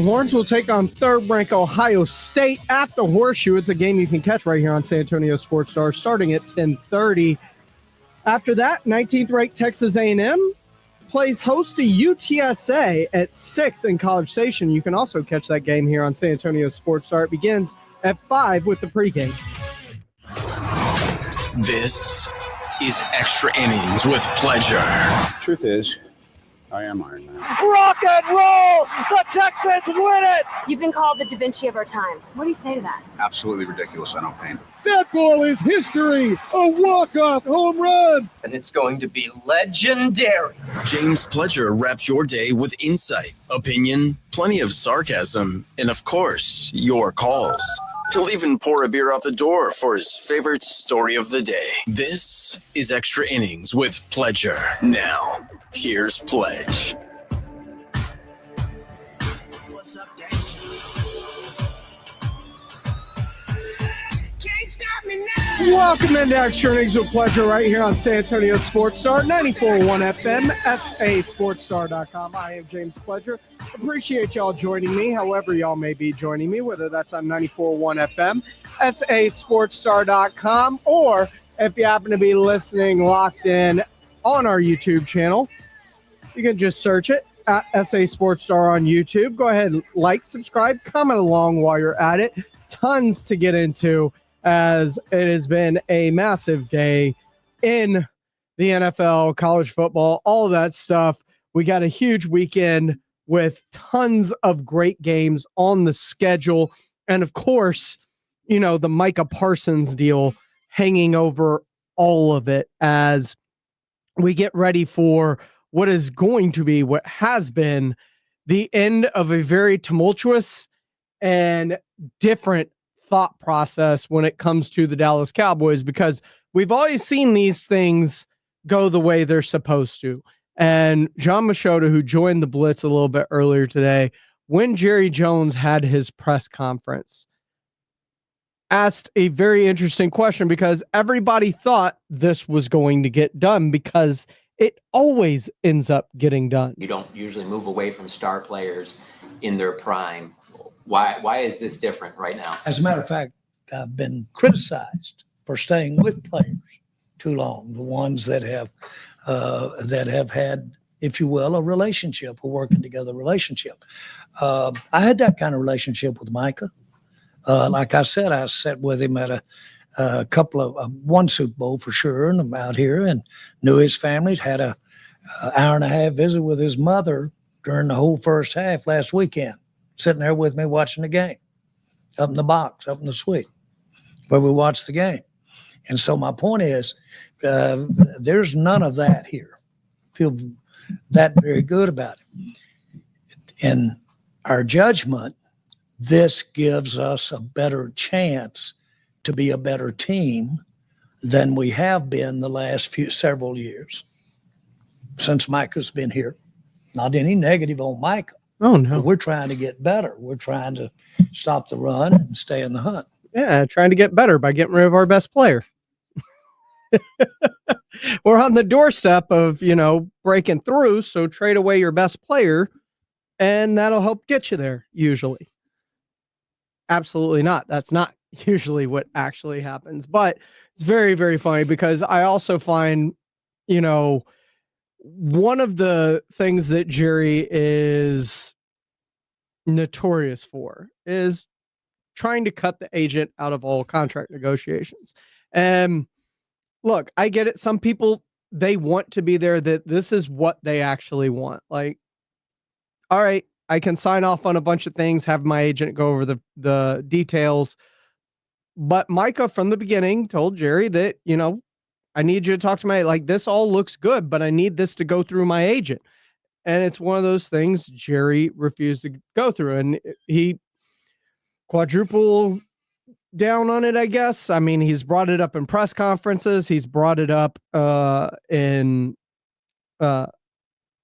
Horns will take on third-ranked Ohio State at the Horseshoe. It's a game you can catch right here on San Antonio Sports Star starting at 10:30. After that, 19th-ranked Texas A&M plays host to UTSA at 6 in College Station. You can also catch that game here on San Antonio Sports Star. It begins at 5 with the pregame. This is Extra Innings with Pleasure. Truth is, I am Iron Man. Rock and roll! The Texans win it! You've been called the Da Vinci of our time. What do you say to that? Absolutely ridiculous. I don't paint. That ball is history! A walk-off home run! And it's going to be legendary. James Pledger wraps your day with insight, opinion, plenty of sarcasm, and of course, your calls. He'll even pour a beer out the door for his favorite story of the day. This is Extra Innings with Pledger. Now, here's Pledge. What's up, Danger? Can't stop me now. Welcome into Extra Innings with Pleasure right here on San Antonio Sports Star, 94.1 FM, sasportstar.com. I am James Pledger. Appreciate y'all joining me, however y'all may be joining me, whether that's on 94.1 FM, sasportstar.com, or if you happen to be listening locked in on our YouTube channel, you can just search it at SA Sports Star on YouTube. Go ahead, like, subscribe, comment along while you're at it. Tons to get into as it has been a massive day in the NFL, college football, all of that stuff. We got a huge weekend with tons of great games on the schedule. And of course, you know, the Micah Parsons deal hanging over all of it as we get ready for what is going to be, what has been, the end of a very tumultuous and different thought process when it comes to the Dallas Cowboys, because we've always seen these things go the way they're supposed to. And John Machota, who joined the Blitz a little bit earlier today, when Jerry Jones had his press conference, asked a very interesting question, because everybody thought this was going to get done because it always ends up getting done. You don't usually move away from star players in their prime. Why is this different right now? As a matter of fact, I've been criticized for staying with players too long, the ones that have had, if you will, a relationship, a working together relationship. I had that kind of relationship with Micah. Like I said, I sat with him at a couple of one Super Bowl for sure, and I'm out here and knew his family. Had a hour and a half visit with his mother during the whole first half last weekend, sitting there with me watching the game, up in the box, up in the suite, where we watched the game. And so my point is, there's none of that here. Feel that very good about it. In our judgment, this gives us a better chance to be a better team than we have been the last several years since Micah's been here. Not any negative on Micah. Oh, no. But we're trying to get better. We're trying to stop the run and stay in the hunt. Yeah, trying to get better by getting rid of our best player. We're on the doorstep of, breaking through. So trade away your best player and that'll help get you there. Usually. Absolutely not. That's not usually what actually happens, but it's very, very funny because I also find, one of the things that Jerry is notorious for is trying to cut the agent out of all contract negotiations. And look, I get it. Some people, they want to be there, that this is what they actually want. Like, all right, I can sign off on a bunch of things, have my agent go over the details. But Micah from the beginning told Jerry that, I need you to talk to this all looks good, but I need this to go through my agent. And it's one of those things Jerry refused to go through, and he quadruple down on it, I guess. I mean, he's brought it up in press conferences. He's brought it up in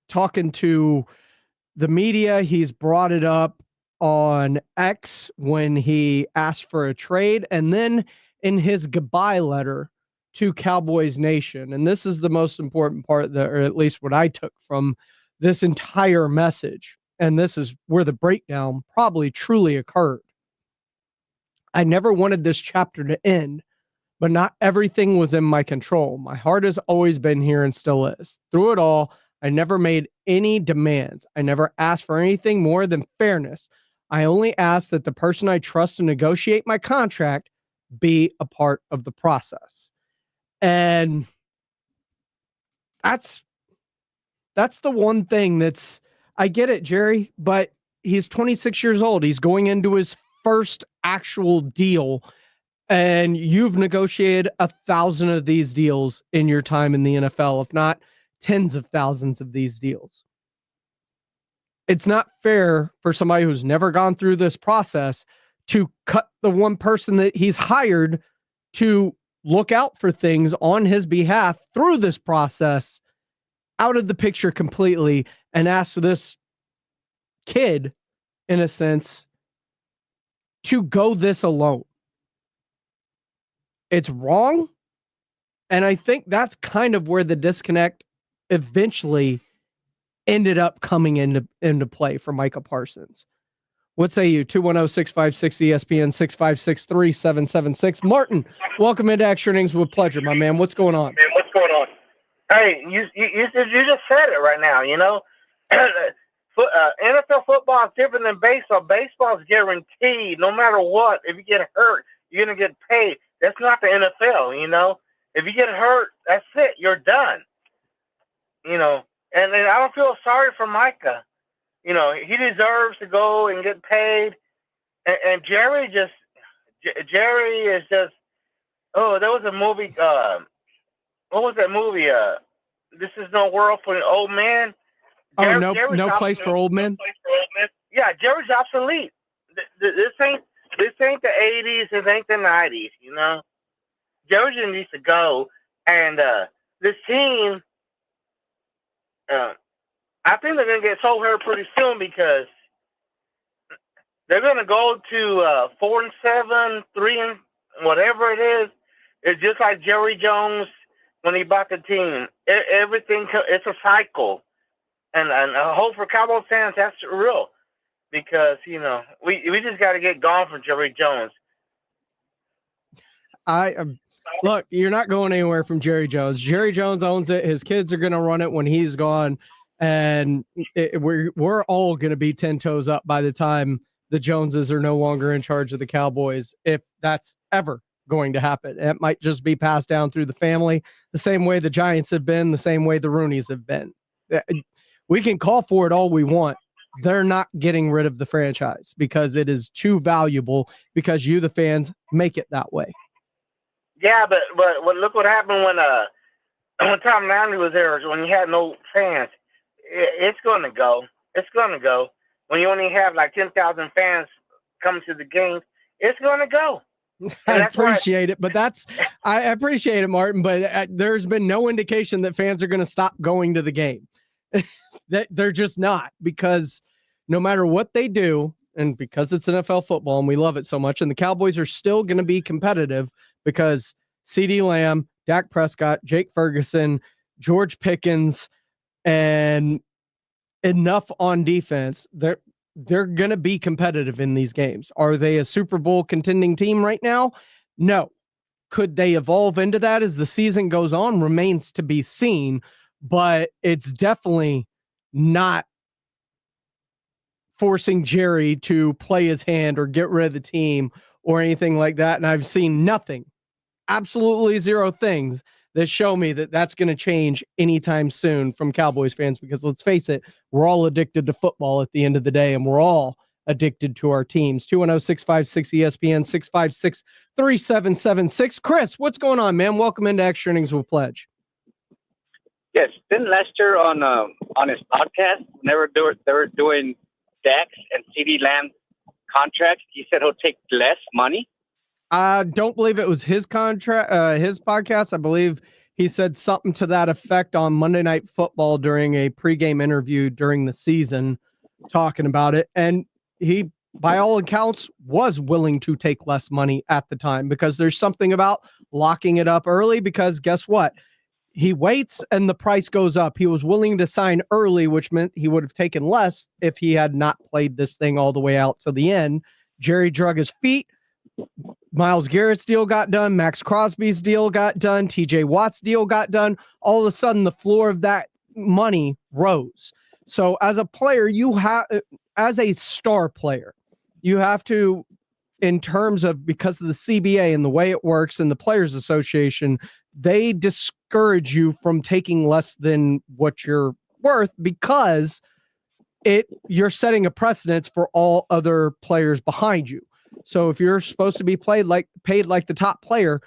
talking to the media. He's brought it up on X when he asked for a trade, and then in his goodbye letter to Cowboys Nation. And this is the most important part, or at least what I took from this entire message. and this is where the breakdown probably truly occurred. I never wanted this chapter to end, but not everything was in my control. My heart has always been here and still is. Through it all, I never made any demands. I never asked for anything more than fairness. I only asked that the person I trust to negotiate my contract be a part of the process. And that's the one thing I get it, Jerry, but he's 26 years old. He's going into his first actual deal, and you've negotiated 1,000 of these deals in your time in the NFL, if not tens of thousands of these deals. It's not fair for somebody who's never gone through this process to cut the one person that he's hired to look out for things on his behalf through this process out of the picture completely and ask this kid, in a sense, to go this alone. It's wrong. And I think that's kind of where the disconnect eventually ended up coming into play for Micah Parsons. What say you? 210-656-ESPN, 656-3776. Martin, welcome into Extra Innings with Pleasure, my man. What's going on? Hey, you just said it right now, you know. NFL football is different than baseball. Baseball is guaranteed. No matter what, if you get hurt, you're going to get paid. That's not the NFL, you know. If you get hurt, that's it. You're done. You know, and I don't feel sorry for Micah. You know, he deserves to go and get paid. And Jerry is just, oh, there was a movie, what was that movie? This Is No World for an Old Man. No Place for Old Men? Yeah, Jerry's obsolete. This ain't the 80s. This ain't the 90s, you know. Jerry just needs to go. And this team, I think they're going to get sold here pretty soon because they're going to go to 4-7, 3 and whatever it is. It's just like Jerry Jones when he bought the team. Everything, it's a cycle. And I hope for Cowboys fans that's real because, you know, we just got to get gone from Jerry Jones. Look, you're not going anywhere from Jerry Jones. Jerry Jones owns it. His kids are going to run it when he's gone. And we're all going to be 10 toes up by the time the Joneses are no longer in charge of the Cowboys, if that's ever going to happen. It might just be passed down through the family, the same way the Giants have been, the same way the Rooneys have been. We can call for it all we want. They're not getting rid of the franchise because it is too valuable because you, the fans, make it that way. Yeah, but look what happened when Tom Landry was there, when you had no fans. It's going to go. It's going to go. When you only have like 10,000 fans coming to the games, it's going to go. I appreciate it, but I appreciate it, Martin, but there's been no indication that fans are going to stop going to the game. That they're just not, because no matter what they do, and because it's NFL football and we love it so much, and the Cowboys are still going to be competitive because CeeDee Lamb, Dak Prescott, Jake Ferguson, George Pickens, and enough on defense, they're going to be competitive in these games. Are they a Super Bowl contending team right now? No. Could they evolve into that as the season goes on? Remains to be seen, but it's definitely not forcing Jerry to play his hand or get rid of the team or anything like that. And I've seen nothing, absolutely zero things that show me that that's going to change anytime soon from Cowboys fans, because let's face it, we're all addicted to football at the end of the day, and we're all addicted to our teams. 210-656-ESPN, 656-3776. Chris, what's going on, man? Welcome into Extra Innings with Pledge. Yes, didn't Lester on his podcast, whenever they were doing Dax and CeeDee Lamb contracts, he said he'll take less money? I don't believe it was his contract, his podcast. I believe he said something to that effect on Monday Night Football during a pregame interview during the season, talking about it. And he, by all accounts, was willing to take less money at the time, because there's something about locking it up early, because guess what? he waits and the price goes up. He was willing to sign early, which meant he would have taken less if he had not played this thing all the way out to the end. Jerry drug his feet. Myles Garrett's deal got done. Max Crosby's deal got done. TJ Watt's deal got done. All of a sudden, the floor of that money rose. So as a player, as a star player, you have to, in terms of, because of the CBA and the way it works and the Players Association, they discourage you from taking less than what you're worth, because you're setting a precedence for all other players behind you. So if you're supposed to be paid like the top player,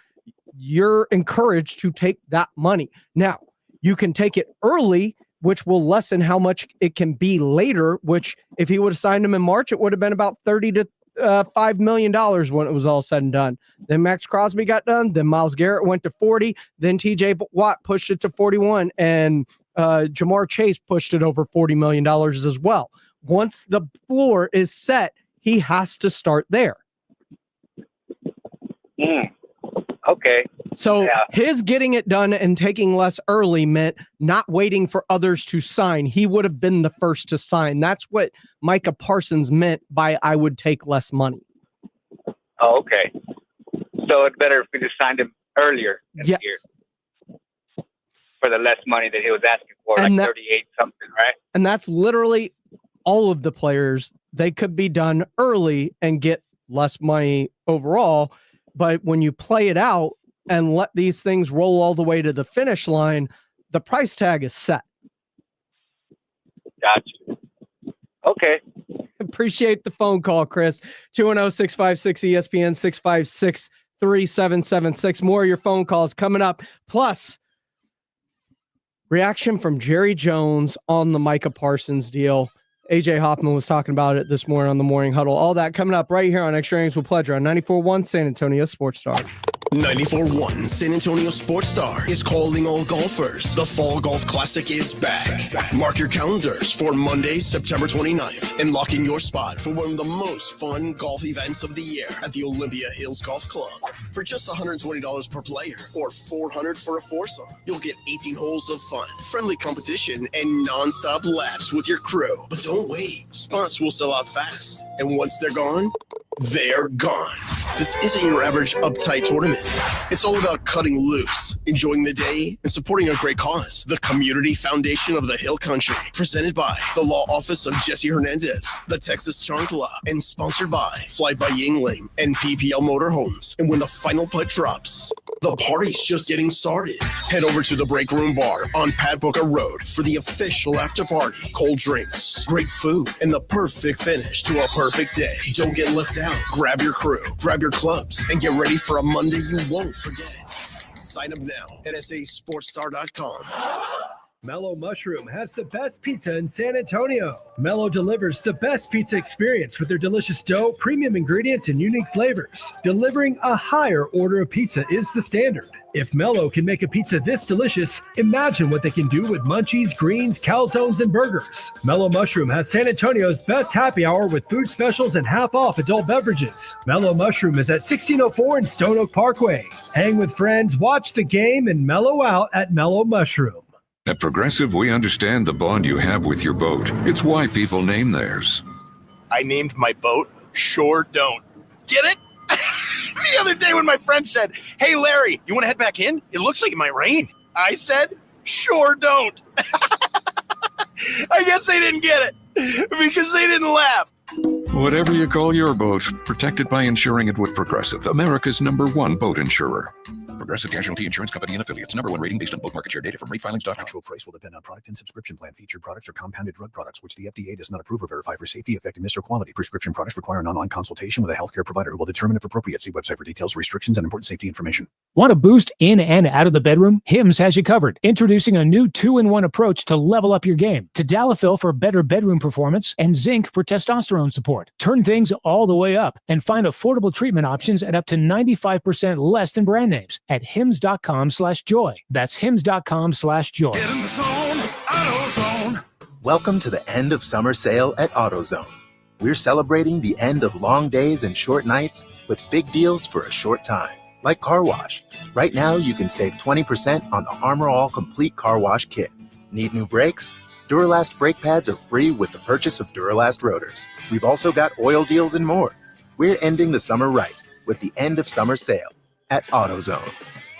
you're encouraged to take that money. Now, you can take it early, which will lessen how much it can be later, which if he would have signed him in March, it would have been about $30 to $5 million when it was all said and done. Then Max Crosby got done. Then Myles Garrett went to 40. Then TJ Watt pushed it to 41. And Jamar Chase pushed it over $40 million as well. Once the floor is set, he has to start there. Okay. So his getting it done and taking less early meant not waiting for others to sign. He would have been the first to sign. That's what Micah Parsons meant by I would take less money. Oh, okay. So it's better if we just signed him earlier in the year for the less money that he was asking for, and like 38 something, right? And that's literally all of the players. They could be done early and get less money overall. But when you play it out and let these things roll all the way to the finish line, the price tag is set. Gotcha. Okay. Appreciate the phone call, Chris. 210-656-ESPN, 656-3776. More of your phone calls coming up. Plus, reaction from Jerry Jones on the Micah Parsons deal. AJ Hoffman was talking about it this morning on the Morning Huddle. All that coming up right here on Extra Innings with Pleasure on 94.1 San Antonio Sports Star. 94.1 San Antonio Sports Star is calling all golfers. The Fall Golf Classic is back. Mark your calendars for Monday, September 29th, and lock in your spot for one of the most fun golf events of the year at the Olympia Hills Golf Club. For just $120 per player or $400 for a foursome, you'll get 18 holes of fun, friendly competition, and non-stop laps with your crew. But don't wait. Spots will sell out fast, and once they're gone, they're gone. This isn't your average uptight tournament. It's all about cutting loose, enjoying the day, and supporting a great cause. The Community Foundation of the Hill Country, presented by the Law Office of Jesse Hernandez, the Texas Charm Club, and sponsored by Fly by Yingling and PPL Motorhomes. And when the final putt drops, the party's just getting started. Head over to the Break Room Bar on Pat Booker Road for the official after party. Cold drinks, great food, and the perfect finish to a perfect day. Don't get left out. Grab your crew, grab your clubs, and get ready for a Monday you won't forget. Sign up now at sasportstar.com. Mellow Mushroom has the best pizza in San Antonio. Mellow delivers the best pizza experience with their delicious dough, premium ingredients, and unique flavors. Delivering a higher order of pizza is the standard. If Mellow can make a pizza this delicious, imagine what they can do with munchies, greens, calzones, and burgers. Mellow Mushroom has San Antonio's best happy hour with food specials and half off adult beverages. Mellow Mushroom is at 1604 in Stone Oak Parkway. Hang with friends, watch the game, and mellow out at Mellow Mushroom. At Progressive, we understand the bond you have with your boat. It's why people name theirs. I named my boat Sure Don't. Get it? The other day when my friend said, "Hey, Larry, you want to head back in? It looks like it might rain." I said, "Sure don't." I guess they didn't get it because they didn't laugh. Whatever you call your boat, protect it by insuring it with Progressive, America's #1 boat insurer. Progressive Casualty Insurance Company and Affiliates. #1 rating based on boat market share data from ratefilings.com. Actual price will depend on product and subscription plan. Featured products are compounded drug products, which the FDA does not approve or verify for safety, effectiveness, or quality. Prescription products require an online consultation with a healthcare provider who will determine if appropriate. See website for details, restrictions, and important safety information. Want to boost in and out of the bedroom? Hims has you covered. Introducing a new 2-in-1 approach to level up your game. Tadalafil for better bedroom performance and zinc for testosterone support. Turn things all the way up and find affordable treatment options at up to 95% less than brand names at hims.com/joy. That's hims.com/joy. Get in the zone, AutoZone. Welcome to the end of summer sale at AutoZone. We're celebrating the end of long days and short nights with big deals for a short time. like car wash. Right now, you can save 20% on the Armor All Complete Car Wash Kit. Need new brakes? Duralast brake pads are free with the purchase of Duralast rotors. We've also got oil deals and more. We're ending the summer right with the end of summer sale at AutoZone.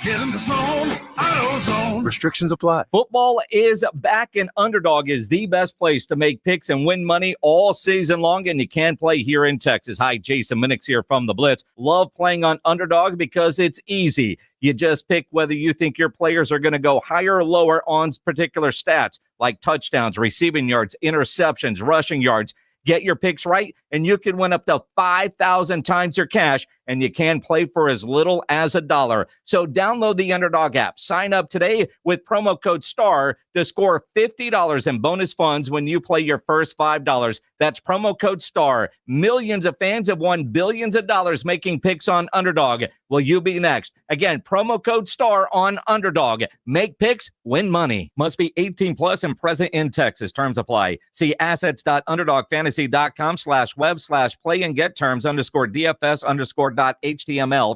Get in the zone, AutoZone. Restrictions apply. Football is back, and Underdog is the best place to make picks and win money all season long, and you can play here in Texas. Hi, Jason Minix here from The Blitz. Love playing on Underdog because it's easy. You just pick whether you think your players are going to go higher or lower on particular stats like touchdowns, receiving yards, interceptions, rushing yards. Get your picks right, and you can win up to 5,000 times your cash, and you can play for as little as $1. So download the Underdog app. Sign up today with promo code STAR to score $50 in bonus funds when you play your first $5. That's promo code STAR. Millions of fans have won billions of dollars making picks on Underdog. Will you be next? Again, promo code STAR on Underdog. Make picks, win money. Must be 18 plus and present in Texas. Terms apply. See assets.underdogfantasy.com/web/play and get terms _DFS_.html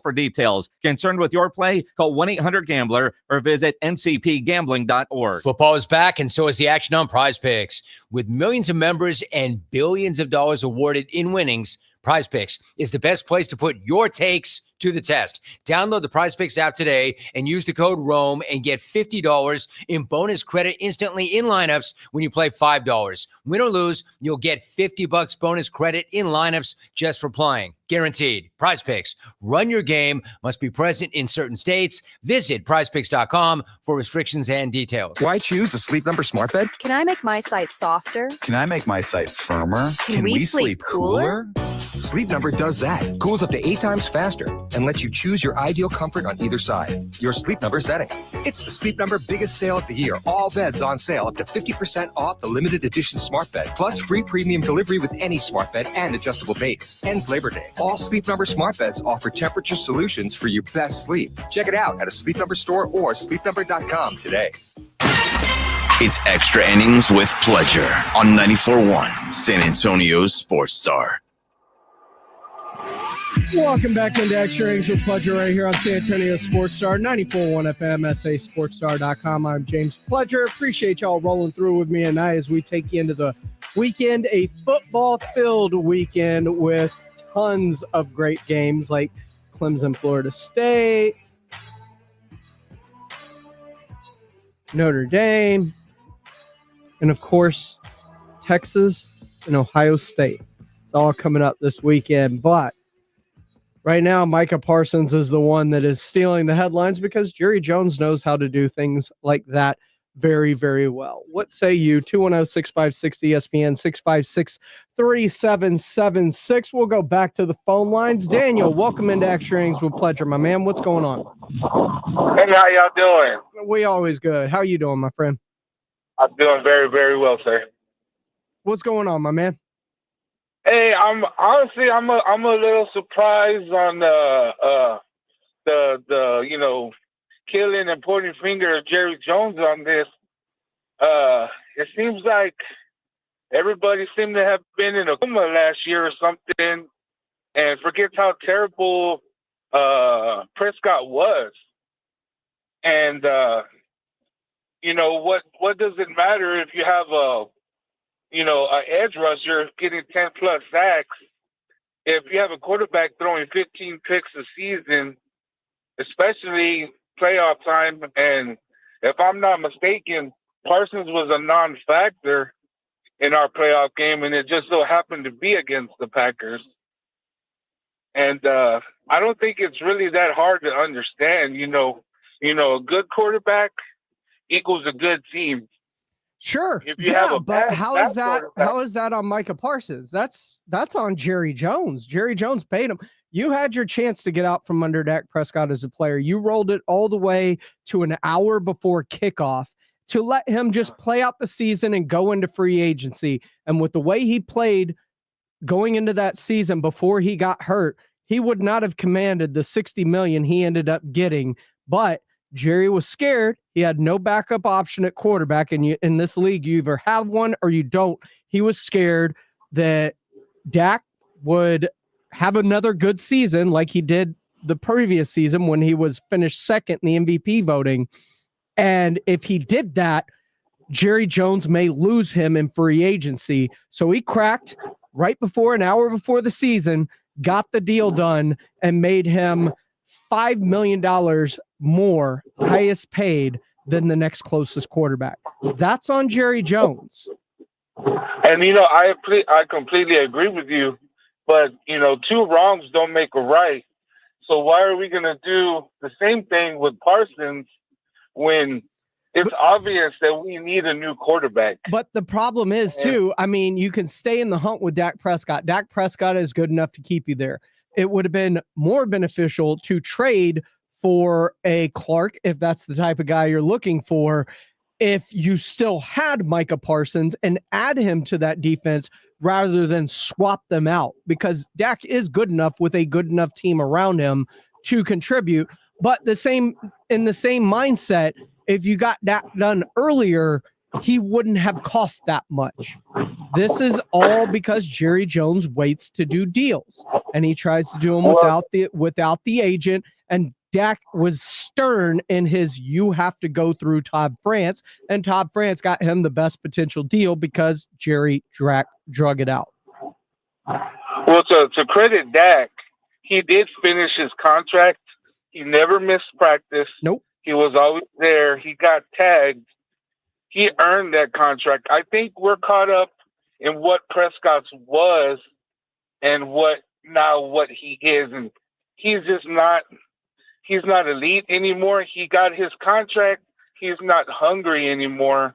for details. Concerned with your play? Call 1-800-GAMBLER or visit ncpgambling.org. Football is back, and so is the action on Prize Picks. With millions of members and billions of dollars awarded in winnings, Prize Picks is the best place to put your takes to the test. Download the Prize Picks app today and use the code ROAM and get $50 in bonus credit instantly in lineups when you play $5. Win or lose, you'll get $50 bonus credit in lineups just for playing. Guaranteed. Prize Picks. Run your game. Must be present in certain states. Visit prizepicks.com for restrictions and details. Why choose a Sleep Number smart bed? Can I make my site softer? Can I make my site firmer? Can we sleep cooler? Sleep Number does that. Cools up to 8 times faster and lets you choose your ideal comfort on either side. Your Sleep Number setting. It's the Sleep Number biggest sale of the year. All beds on sale up to 50% off the limited edition smart bed. Plus free premium delivery with any smart bed and adjustable base. Ends Labor Day. All Sleep Number smart beds offer temperature solutions for your best sleep. Check it out at a Sleep Number store or sleepnumber.com today. It's Extra Innings with Pledger on 94.1 San Antonio's Sports Star. Welcome back into Extra Innings with Pledger right here on San Antonio Sports Star, 94.1 FM, sasportstar.com. I'm James Pledger. Appreciate y'all rolling through with me tonight as we take you into the weekend, a football-filled weekend with tons of great games like Clemson, Florida State, Notre Dame, and of course, Texas and Ohio State. It's all coming up this weekend, but right now, Micah Parsons is the one that is stealing the headlines because Jerry Jones knows how to do things like that very, very well. What say you? 210-656-ESPN, 656-3776. We'll go back to the phone lines. Daniel, welcome into Extra Innings with Pledger, my man. What's going on? Hey, how y'all doing? We always good. How you doing, my friend? I'm doing very, very well, sir. What's going on, my man? Hey, I'm a little surprised on the killing and pointing finger of Jerry Jones on this. It seems like everybody seemed to have been in a coma last year or something, and forgets how terrible Prescott was. And what does it matter if you have an edge rusher getting 10 plus sacks if you have a quarterback throwing 15 picks a season, especially playoff time? And if I'm not mistaken, Parsons was a non-factor in our playoff game, and it just so happened to be against the Packers. And I don't think it's really that hard to understand. A good quarterback equals a good team. Sure. If you have a but bad, how is that on Micah Parsons? That's on Jerry Jones. Jerry Jones paid him. You had your chance to get out from under Dak Prescott as a player. You rolled it all the way to an hour before kickoff to let him just play out the season and go into free agency. And with the way he played going into that season before he got hurt, he would not have commanded the $60 million he ended up getting. But Jerry was scared. He had no backup option at quarterback. And in this league, you either have one or you don't. He was scared that Dak would have another good season like he did the previous season when he was finished second in the MVP voting. And if he did that, Jerry Jones may lose him in free agency. So he cracked right before, an hour before the season, got the deal done, and made him $5 million more, highest paid than the next closest quarterback. That's on Jerry Jones. And, I completely agree with you. But, two wrongs don't make a right. So why are we going to do the same thing with Parsons when it's obvious that we need a new quarterback? But the problem is, too, you can stay in the hunt with Dak Prescott. Dak Prescott is good enough to keep you there. It would have been more beneficial to trade for a Clark, if that's the type of guy you're looking for, if you still had Micah Parsons, and add him to that defense rather than swap them out, because Dak is good enough with a good enough team around him to contribute. But in the same mindset, if you got that done earlier, he wouldn't have cost that much. This is all because Jerry Jones waits to do deals, and he tries to do them without the agent. And Dak was stern in his, you have to go through Todd France, and Todd France got him the best potential deal because Jerry drug it out. Well, to credit Dak, he did finish his contract. He never missed practice. Nope. He was always there. He got tagged. He earned that contract. I think we're caught up in what Prescott's was and what he is. And he's just not elite anymore. He got his contract. He's not hungry anymore.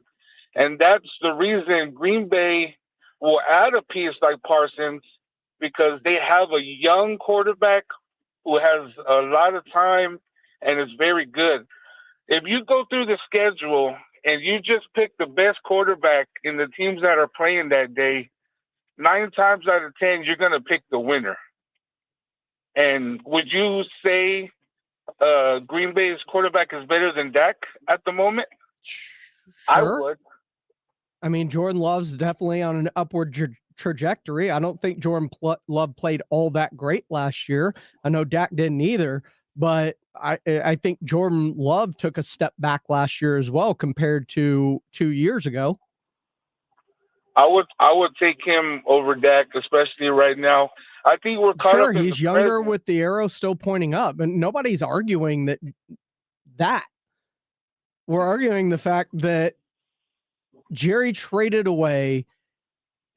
And that's the reason Green Bay will add a piece like Parsons, because they have a young quarterback who has a lot of time and is very good. If you go through the schedule and you just pick the best quarterback in the teams that are playing that day, 9 times out of 10, you're going to pick the winner. And would you say Green Bay's quarterback is better than Dak at the moment? Sure. I would. Jordan Love's definitely on an upward trajectory. I don't think Jordan Love played all that great last year. I know Dak didn't either, but I think Jordan Love took a step back last year as well compared to 2 years ago. I would take him over Dak, especially right now. I think we're caught up in he's the younger present. with the arrow still pointing up, and nobody's arguing that. We're arguing the fact that Jerry traded away,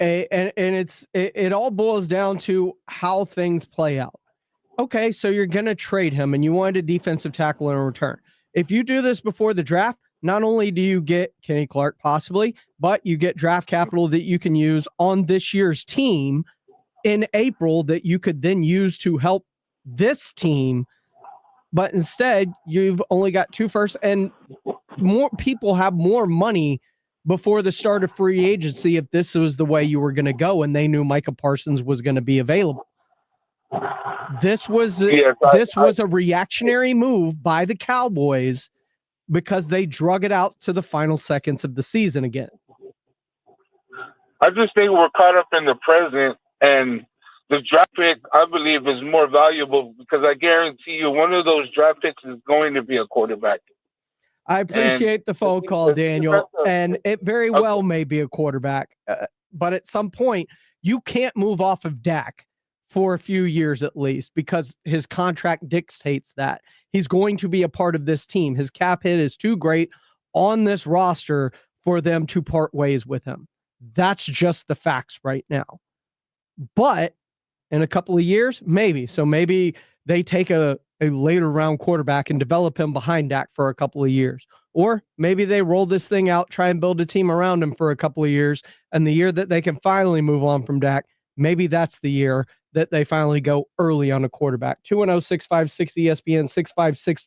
and it all boils down to how things play out. Okay, so you're going to trade him, and you wanted a defensive tackle in return. If you do this before the draft, not only do you get Kenny Clark possibly, but you get draft capital that you can use on this year's team in April that you could then use to help this team. But instead, you've only got 2 firsts, and more people have more money before the start of free agency if this was the way you were going to go and they knew Micah Parsons was going to be available. This was a reactionary move by the Cowboys because they drug it out to the final seconds of the season again. I just think we're caught up in the present, and the draft pick, I believe, is more valuable because I guarantee you one of those draft picks is going to be a quarterback. I appreciate the phone call, Daniel, and it very well may be a quarterback. But at some point, you can't move off of Dak for a few years at least because his contract dictates that. He's going to be a part of this team. His cap hit is too great on this roster for them to part ways with him. That's just the facts right now. But in a couple of years, maybe. So maybe they take a later round quarterback and develop him behind Dak for a couple of years. Or maybe they roll this thing out, try and build a team around him for a couple of years. And the year that they can finally move on from Dak, maybe that's the year that they finally go early on a quarterback. 210-656-ESPN,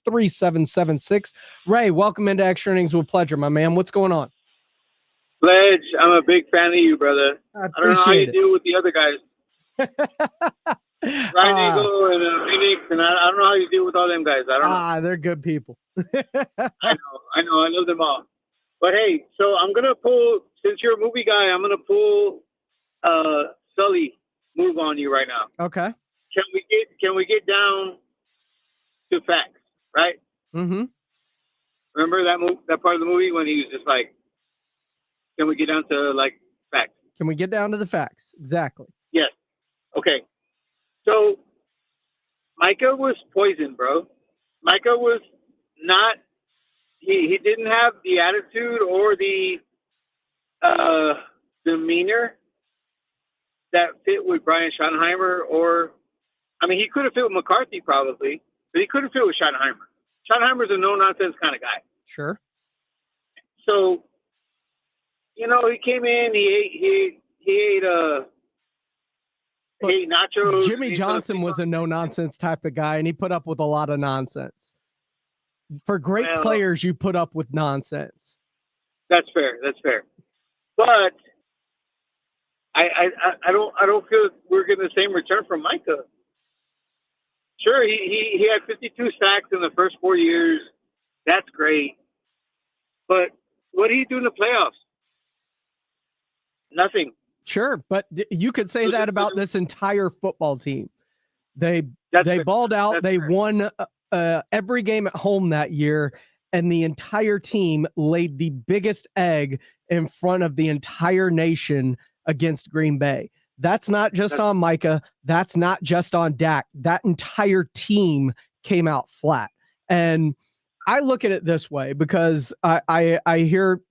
656-3776. Ray, welcome into Extra Innings with Pleasure, my man. What's going on? Pledge, I'm a big fan of you, brother. I don't know how you deal with the other guys. Ryan Eagle and Phoenix, and I don't know how you deal with all them guys. I don't know. They're good people. I know. I love them all. But hey, so I'm gonna pull, since you're a movie guy, I'm gonna pull Sully move on you right now. Okay. Can we get down to facts, right? Mm-hmm. Remember that part of the movie when he was just like, "Can we get down to like facts?" Can we get down to the facts? Exactly. Yes. Okay. So Micah was poisoned, bro. Micah was not. He didn't have the attitude or the demeanor that fit with Brian Schottenheimer, or I mean, he could have fit with McCarthy probably, but he couldn't fit with Schottenheimer. Schottenheimer's a no nonsense kind of guy. Sure. So, you know, he came in, he ate nachos. Jimmy Johnson was a no nonsense type of guy, and he put up with a lot of nonsense. For great players, you put up with nonsense. That's fair. That's fair. But I don't feel we're getting the same return from Micah. Sure, he had 52 sacks in the first 4 years. That's great. But what did he do in the playoffs? Nothing. Sure, but you could say that about this entire football team. They balled out. That's they fair. won every game at home that year, and the entire team laid the biggest egg in front of the entire nation against Green Bay. That's not just on Micah. That's not just on Dak. That entire team came out flat. And I look at it this way because I hear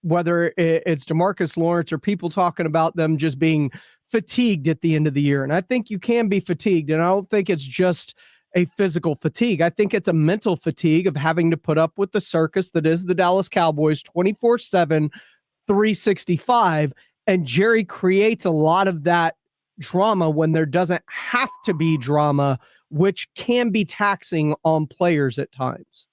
whether it's DeMarcus Lawrence or people talking about them just being fatigued at the end of the year. And I think you can be fatigued. And I don't think it's just a physical fatigue. I think it's a mental fatigue of having to put up with the circus that is the Dallas Cowboys 24/7, 365. And Jerry creates a lot of that drama when there doesn't have to be drama, which can be taxing on players at times.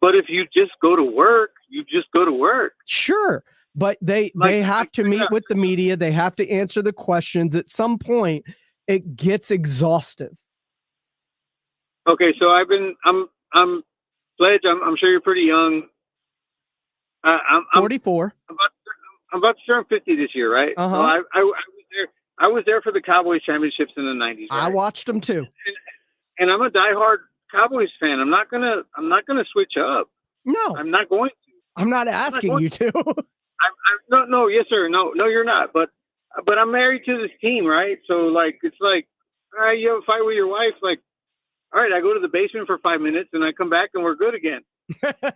But if you just go to work, you just go to work. Sure. But they have to meet with the media. They have to answer the questions. At some point, it gets exhaustive. Okay, so I'm Pledge. I'm sure you're pretty young. I'm 44. I'm about to turn 50 this year, right? Uh-huh. So I was there. I was there for the Cowboys championships in the 90s. Right? I watched them too. And I'm a diehard Cowboys fan. I'm not gonna switch up. No, I'm not going to. I'm not asking you to. No, yes, sir. No, you're not. But I'm married to this team, right? So like, it's like, all right, you have a fight with your wife. Like, all right, I go to the basement for 5 minutes and I come back and we're good again.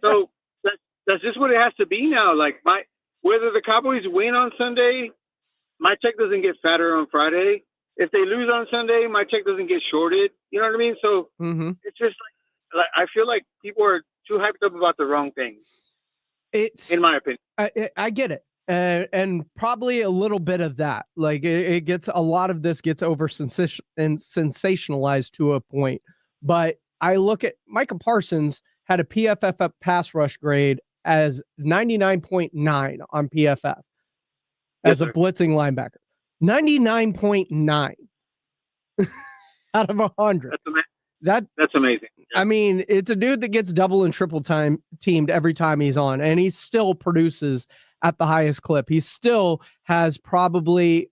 So that's just what it has to be now. Like whether the Cowboys win on Sunday, my check doesn't get fatter on Friday. If they lose on Sunday, my check doesn't get shorted. You know what I mean? So it's just like I feel like people are too hyped up about the wrong things. It's in my opinion. I get it. And probably a little bit of that. Like it gets a lot of this gets over sensationalized to a point. But I look at Micah Parsons had a PFF pass rush grade as 99.9 on PFF as a blitzing linebacker. 99.9 out of 100. That's amazing. Yeah. I mean, it's a dude that gets double and triple teamed every time he's on, and he still produces at the highest clip. He still has probably,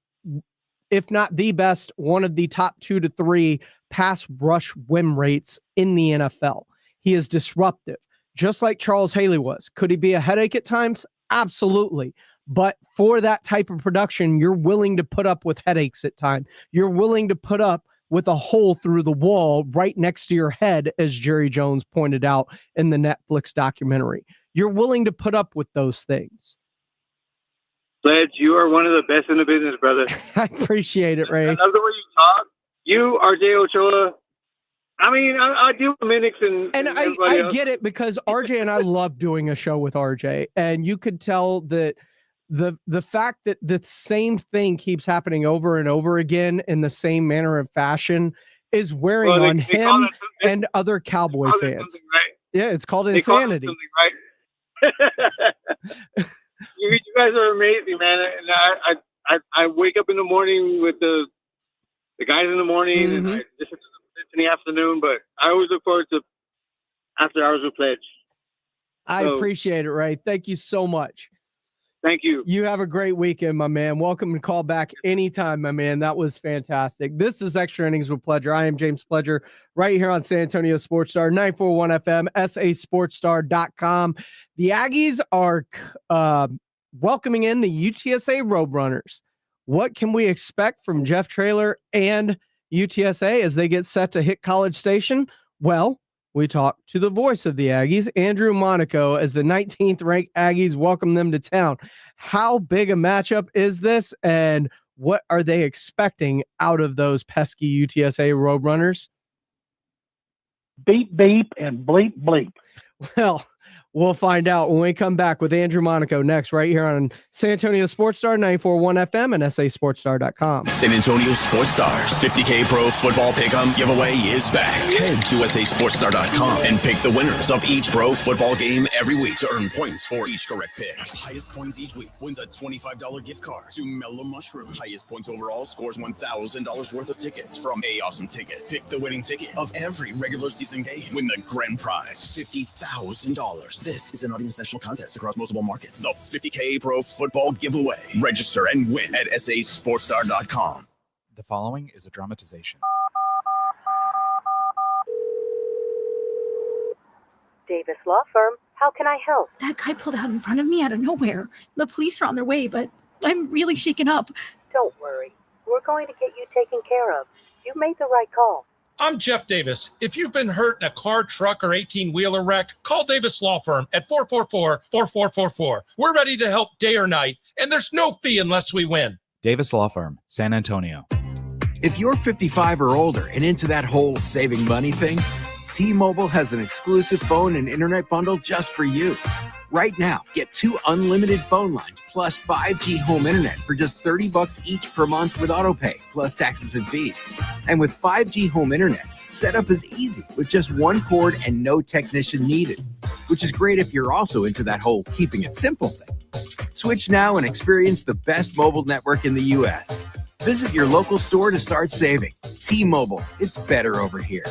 if not the best, one of the top 2 to 3 pass rush win rates in the NFL. He is disruptive, just like Charles Haley was. Could he be a headache at times? Absolutely. But for that type of production, you're willing to put up with headaches at times. You're willing to put up with a hole through the wall right next to your head, as Jerry Jones pointed out in the Netflix documentary. You're willing to put up with those things. Pledge, you are one of the best in the business, brother. I appreciate it, Ray. I love the way you talk. You, RJ Ochoa. I mean, I deal with Innings and I else. get it, because RJ and I love doing a show with RJ, and you could tell that the fact that the same thing keeps happening over and over again in the same manner of fashion is wearing on him and other Cowboy fans. Right? Yeah, it's called They insanity. call it right? You guys are amazing, man. And I wake up in the morning with the guys in the morning, and I listen to the in the afternoon. But I always look forward to After Hours with Pledge. I appreciate it, Ray. Thank you so much. Thank you. You have a great weekend, my man. Welcome to call back anytime, my man. That was fantastic. This is Extra Innings with Pledger. I am James Pledger right here on San Antonio Sports Star, 941 FM, sasportstar.com. The Aggies are welcoming in the UTSA Roadrunners. What can we expect from Jeff Traylor and UTSA as they get set to hit College Station? Well, we talked to the voice of the Aggies, Andrew Monaco, as the 19th ranked Aggies welcome them to town. How big a matchup is this, and what are they expecting out of those pesky UTSA Roadrunners? Beep, beep, and bleep, bleep. Well, we'll find out when we come back with Andrew Monaco next, right here on San Antonio Sports Star, 94.1 FM and sasportstar.com. San Antonio Sports Stars 50K Pro Football Pick'em giveaway is back. Head to sasportstar.com and pick the winners of each pro football game every week to earn points for each correct pick. Highest points each week wins a $25 gift card to Mellow Mushroom. Highest points overall scores $1,000 worth of tickets from A Awesome Tickets. Pick the winning ticket of every regular season game. Win the grand prize, $50,000. This is an Audience National contest across multiple markets. The 50K Pro Football Giveaway. Register and win at sasportstar.com. The following is a dramatization. Davis Law Firm. How can I help? That guy pulled out in front of me out of nowhere. The police are on their way, but I'm really shaken up. Don't worry. We're going to get you taken care of. You made the right call. I'm Jeff Davis. If you've been hurt in a car, truck, or 18-wheeler wreck, call Davis Law Firm at 444-4444. We're ready to help day or night, and there's no fee unless we win. Davis Law Firm, San Antonio. If you're 55 or older and into that whole saving money thing, T-Mobile has an exclusive phone and internet bundle just for you. Right now, get 2 unlimited phone lines plus 5G home internet for just $30 each per month with autopay, plus taxes and fees. And with 5G home internet, setup is easy with just one cord and no technician needed, which is great if you're also into that whole keeping it simple thing. Switch now and experience the best mobile network in the U.S. Visit your local store to start saving. T-Mobile, it's better over here.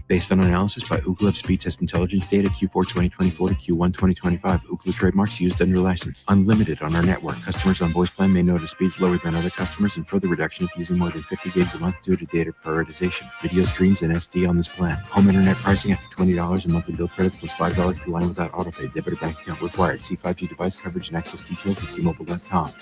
Based on analysis by Ookla of speed test intelligence data Q4 2024 to Q1 2025. Ookla trademarks used under license. Unlimited on our network. Customers on voice plan may notice speeds lower than other customers and further reduction if using more than 50 gigs a month due to data prioritization. Video streams and SD on this plan. Home internet pricing after $20 a monthly bill credit plus $5 per line without autopay. Debit or bank account required. See 5G device coverage and access details at tmobile.com.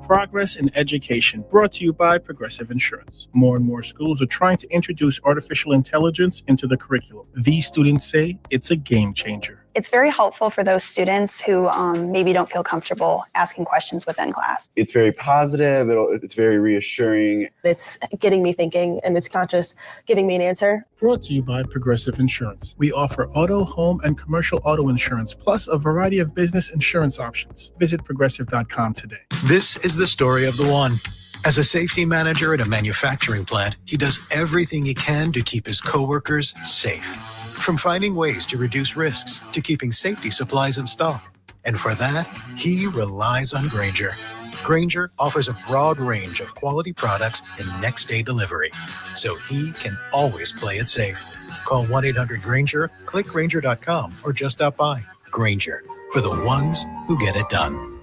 Progress in Education, brought to you by Progressive Insurance. More and more schools are trying to introduce artificial intelligence into the curriculum. These students say it's a game changer. It's very helpful for those students who maybe don't feel comfortable asking questions within class. It's very positive. It's very reassuring. It's getting me thinking, and it's not just giving me an answer. Brought to you by Progressive Insurance. We offer auto, home, and commercial auto insurance, plus a variety of business insurance options. Visit progressive.com today. This is the story of the one. As a safety manager at a manufacturing plant, he does everything he can to keep his coworkers safe. From finding ways to reduce risks to keeping safety supplies in stock. And for that, he relies on Grainger. Grainger offers a broad range of quality products and next-day delivery, so he can always play it safe. Call 1-800-GRAINGER, click Grainger.com, or just stop by. Grainger, for the ones who get it done.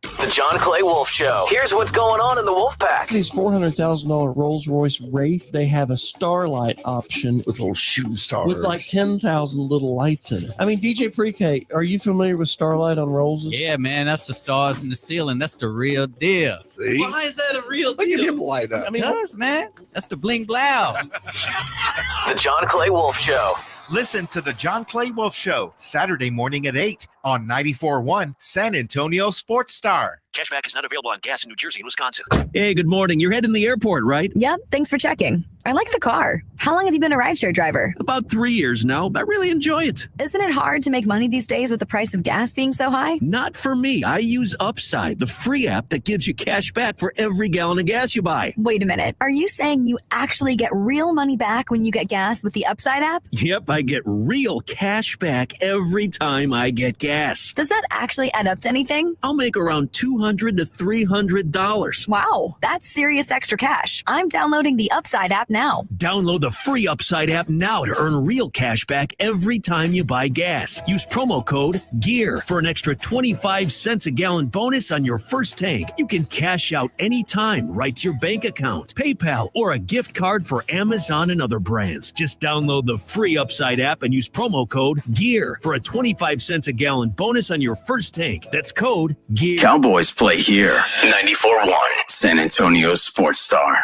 The John Clay Wolf Show. Here's what's going on in the Wolf Pack. These $400,000 Rolls-Royce Wraith, they have a starlight option with little shooting stars, with like 10,000 little lights in it. I mean, DJ Pre-K, are you familiar with starlight on Rolls's? Yeah, man, that's the stars in the ceiling. That's the real deal. See? Why is that a real deal? Look at him light up. I mean, man, that's the bling blow. The John Clay Wolf Show. Listen to the John Clay Wolf Show, Saturday morning at 8 on 94.1 San Antonio Sports Star. Cashback is not available on gas in New Jersey and Wisconsin. Hey, good morning. You're heading to the airport, right? Yep, thanks for checking. I like the car. How long have you been a rideshare driver? About 3 years now. I really enjoy it. Isn't it hard to make money these days with the price of gas being so high? Not for me. I use Upside, the free app that gives you cash back for every gallon of gas you buy. Wait a minute. Are you saying you actually get real money back when you get gas with the Upside app? Yep, I get real cash back every time I get gas. Does that actually add up to anything? I'll make around $200 $200 to $300. Wow, that's serious extra cash. I'm downloading the Upside app now. Download the free Upside app now to earn real cash back every time you buy gas. Use promo code GEAR for an extra 25 cents a gallon bonus on your first tank. You can cash out anytime right to your bank account, PayPal, or a gift card for Amazon and other brands. Just download the free Upside app and use promo code GEAR for a 25 cents a gallon bonus on your first tank. That's code GEAR. Cowboys play here. 94.1 San Antonio Sports Star.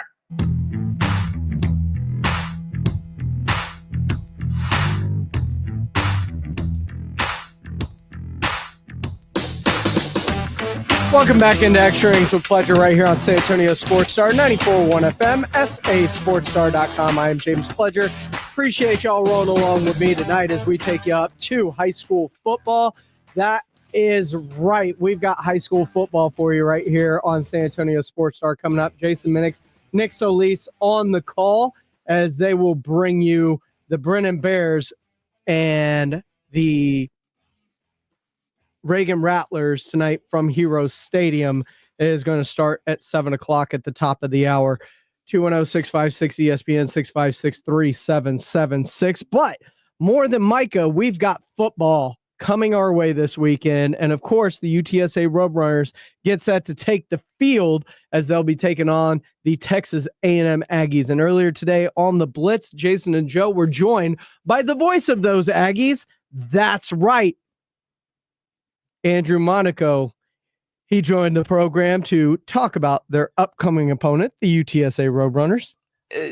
Welcome back into Extra Innings with Pleasure right here on San Antonio Sports Star, 94.1 FM, sasportstar.com. I am James Pleasure. Appreciate y'all rolling along with me tonight as we take you up to high school football. That is right. We've got high school football for you right here on San Antonio Sports Star coming up. Jason Minix, Nick Solis on the call as they will bring you the Brennan Bears and the Reagan Rattlers tonight from Heroes Stadium. It is going to start at 7 o'clock at the top of the hour. 210-656-ESPN, 656-3776. But more than Micah, we've got football coming our way this weekend. And, of course, the UTSA Roadrunners get set to take the field as they'll be taking on the Texas A&M Aggies. And earlier today on the Blitz, Jason and Joe were joined by the voice of those Aggies. That's right, Andrew Monaco. He joined the program to talk about their upcoming opponent, the UTSA Roadrunners.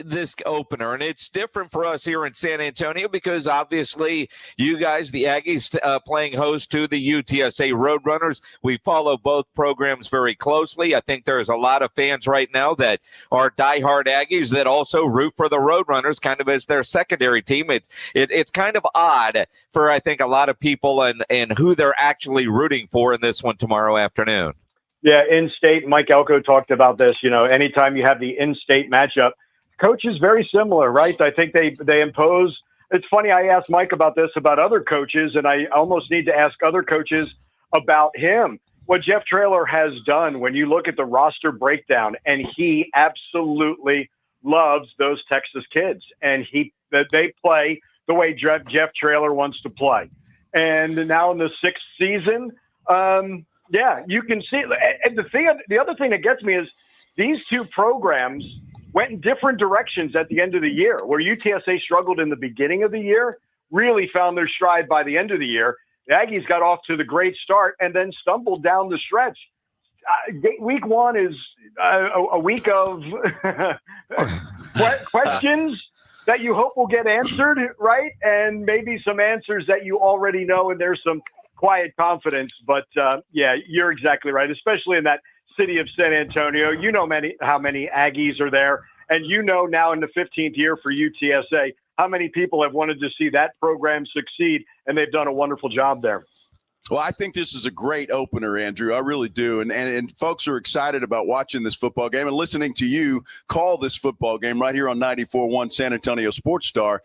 This opener, and it's different for us here in San Antonio because obviously you guys, the Aggies, playing host to the UTSA Roadrunners. We follow both programs very closely. I think there's a lot of fans right now that are diehard Aggies that also root for the Roadrunners kind of as their secondary team. It's kind of odd for, I think, a lot of people and who they're actually rooting for in this one tomorrow afternoon. Yeah, in-state, Mike Elko talked about this. You know, anytime you have the in-state matchup, coach is very similar, right? I think they impose. It's funny, I asked Mike about this, about other coaches, and I almost need to ask other coaches about him. What Jeff Traylor has done when you look at the roster breakdown, and he absolutely loves those Texas kids, and they play the way Jeff Traylor wants to play. And now in the sixth season, yeah, you can see. And the other thing that gets me is these two programs went in different directions at the end of the year. Where UTSA struggled in the beginning of the year, really found their stride by the end of the year. The Aggies got off to the great start and then stumbled down the stretch. Week one is a week of questions that you hope will get answered, right? And maybe some answers that you already know, and there's some quiet confidence. But, yeah, you're exactly right, especially in that city of San Antonio. You know how many Aggies are there, and you know now in the 15th year for UTSA how many people have wanted to see that program succeed, and they've done a wonderful job there. Well, I think this is a great opener, Andrew. I really do. And folks are excited about watching this football game and listening to you call this football game right here on 94.1 San Antonio Sports Star.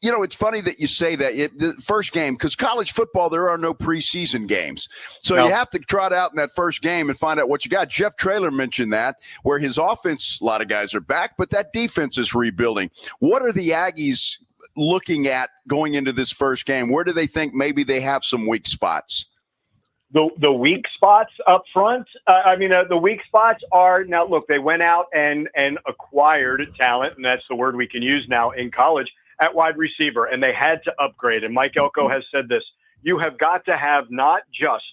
You know, it's funny that you say that. The first game, because college football, there are no preseason games. So you have to trot out in that first game and find out what you got. Jeff Traylor mentioned that, where his offense, a lot of guys are back, but that defense is rebuilding. What are the Aggies looking at going into this first game? Where do they think maybe they have some weak spots? The weak spots up front, the weak spots are, now look, they went out and acquired talent, and that's the word we can use now in college, at wide receiver, and they had to upgrade. And Mike Elko has said this: you have got to have not just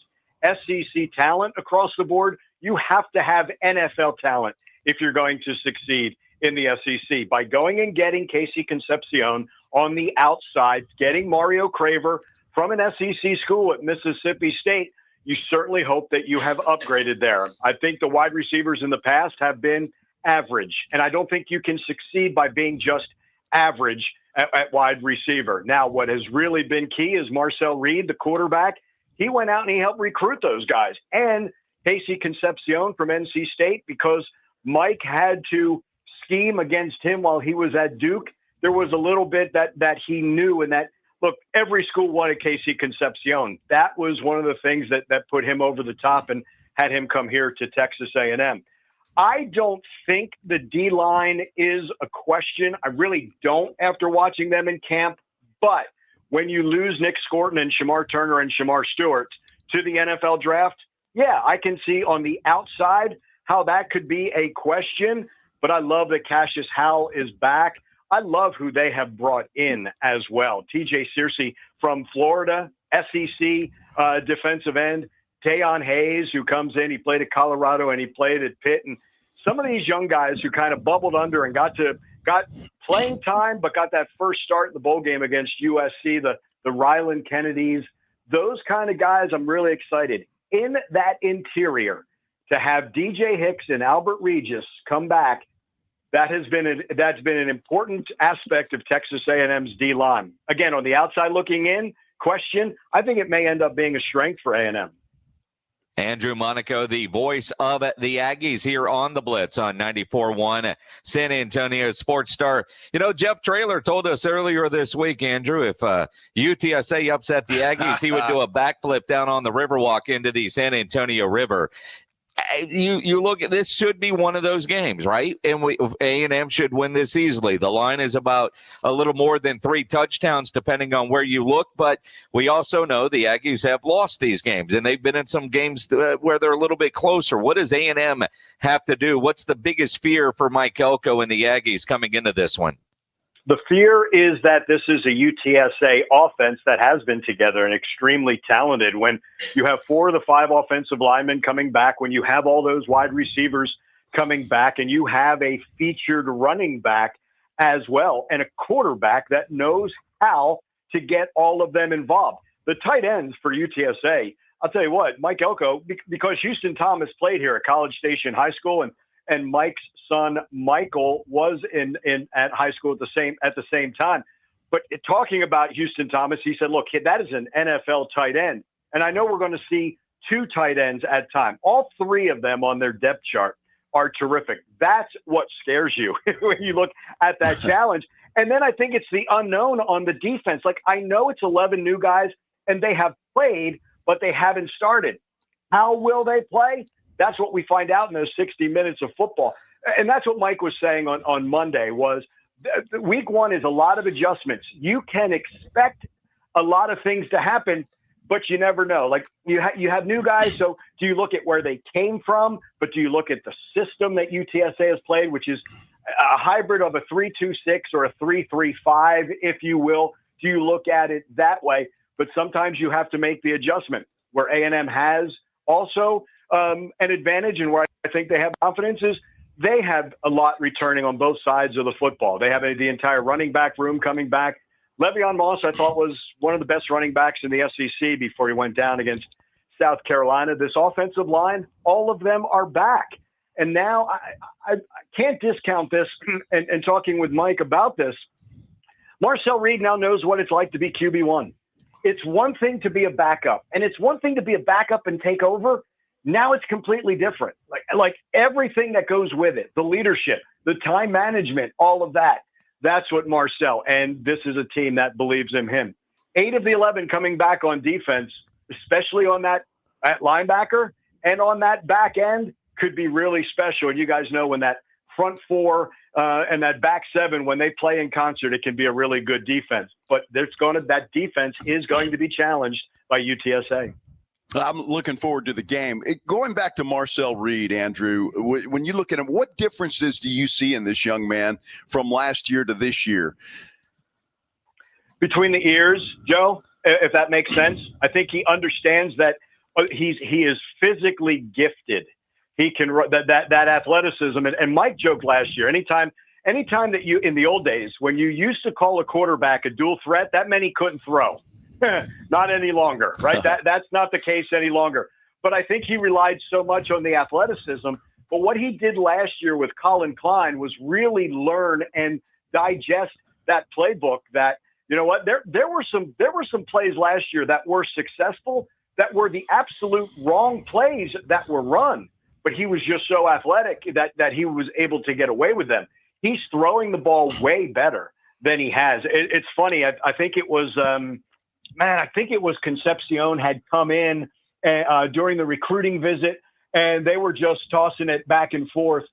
SEC talent across the board, you have to have NFL talent if you're going to succeed in the SEC. By going and getting Casey Concepcion on the outside, getting Mario Craver from an SEC school at Mississippi State, you certainly hope that you have upgraded there. I think the wide receivers in the past have been average, and I don't think you can succeed by being just average at wide receiver. Now, what has really been key is Marcel Reed, the quarterback. He went out and he helped recruit those guys. And Casey Concepcion from NC State, because Mike had to scheme against him while he was at Duke. There was a little bit that he knew, and that, look, every school wanted Casey Concepcion. That was one of the things that put him over the top and had him come here to Texas A&M. I don't think the D-line is a question. I really don't after watching them in camp. But when you lose Nick Scorton and Shamar Turner and Shamar Stewart to the NFL draft, yeah, I can see on the outside how that could be a question. But I love that Cassius Howell is back. I love who they have brought in as well. TJ Searcy from Florida, SEC defensive end. Tayon Hayes, who comes in, he played at Colorado and he played at Pitt. And some of these young guys who kind of bubbled under and got playing time, but got that first start in the bowl game against USC, the Ryland Kennedys, those kind of guys, I'm really excited. In that interior, to have DJ Hicks and Albert Regis come back, that's been an important aspect of Texas A&M's D-line. Again, on the outside looking in, question, I think it may end up being a strength for A&M. Andrew Monaco, the voice of the Aggies here on the Blitz on 94.1 San Antonio Sports Star. You know, Jeff Traylor told us earlier this week, Andrew, if UTSA upset the Aggies, he would do a backflip down on the Riverwalk into the San Antonio River. You look at this, should be one of those games, right? And A&M should win this easily. The line is about a little more than 3 touchdowns, depending on where you look. But we also know the Aggies have lost these games, and they've been in some games where they're a little bit closer. What does A&M have to do? What's the biggest fear for Mike Elko and the Aggies coming into this one? The fear is that this is a UTSA offense that has been together and extremely talented. When you have 4 of the 5 offensive linemen coming back, when you have all those wide receivers coming back, and you have a featured running back as well, and a quarterback that knows how to get all of them involved. The tight ends for UTSA, I'll tell you what, Mike Elko, because Houston Thomas played here at College Station High School, and Mike's son Michael was at high school at the same time. But talking about Houston Thomas, he said, look, that is an NFL tight end. And I know we're going to see 2 tight ends at time. All 3 of them on their depth chart are terrific. That's what scares you when you look at that challenge. And then I think it's the unknown on the defense. Like, I know it's 11 new guys and they have played, but they haven't started. How will they play? That's what we find out in those 60 minutes of football. And that's what Mike was saying on Monday was week 1 is a lot of adjustments. You can expect a lot of things to happen, but you never know. Like you have new guys. So do you look at where they came from, but do you look at the system that UTSA has played, which is a hybrid of a 3-2-6 or a 3-3-5, if you will? Do you look at it that way? But sometimes you have to make the adjustment where A&M has also an advantage, and where I think they have confidence is they have a lot returning on both sides of the football. They have the entire running back room coming back. Le'Veon Moss, I thought, was one of the best running backs in the SEC before he went down against South Carolina. This offensive line, all of them are back. And now I can't discount this, and talking with Mike about this, Marcel Reed now knows what it's like to be QB1. It's one thing to be a backup, and it's one thing to be a backup and take over. Now it's completely different. Like everything that goes with it, the leadership, the time management, all of that. That's what Marcel, and this is a team that believes in him. 8 of the 11 coming back on defense, especially on that linebacker and on that back end, could be really special. And you guys know when that front 4 and that back 7, when they play in concert, it can be a really good defense. But that defense is going to be challenged by UTSA. I'm looking forward to the game. Going back to Marcel Reed, Andrew, when you look at him, what differences do you see in this young man from last year to this year? Between the ears, Joe, if that makes sense. I think he understands that he is physically gifted. He can that athleticism. And Mike joked last year, anytime that you, in the old days, when you used to call a quarterback a dual threat, that meant he couldn't throw. Not any longer, right? That's not the case any longer. But I think he relied so much on the athleticism. But what he did last year with Colin Klein was really learn and digest that playbook. That, you know what, there were some plays last year that were successful, that were the absolute wrong plays that were run. But he was just so athletic that he was able to get away with them. He's throwing the ball way better than he has. It's funny. I think it was. I think it was Concepcion had come in during the recruiting visit, and they were just tossing it back and forth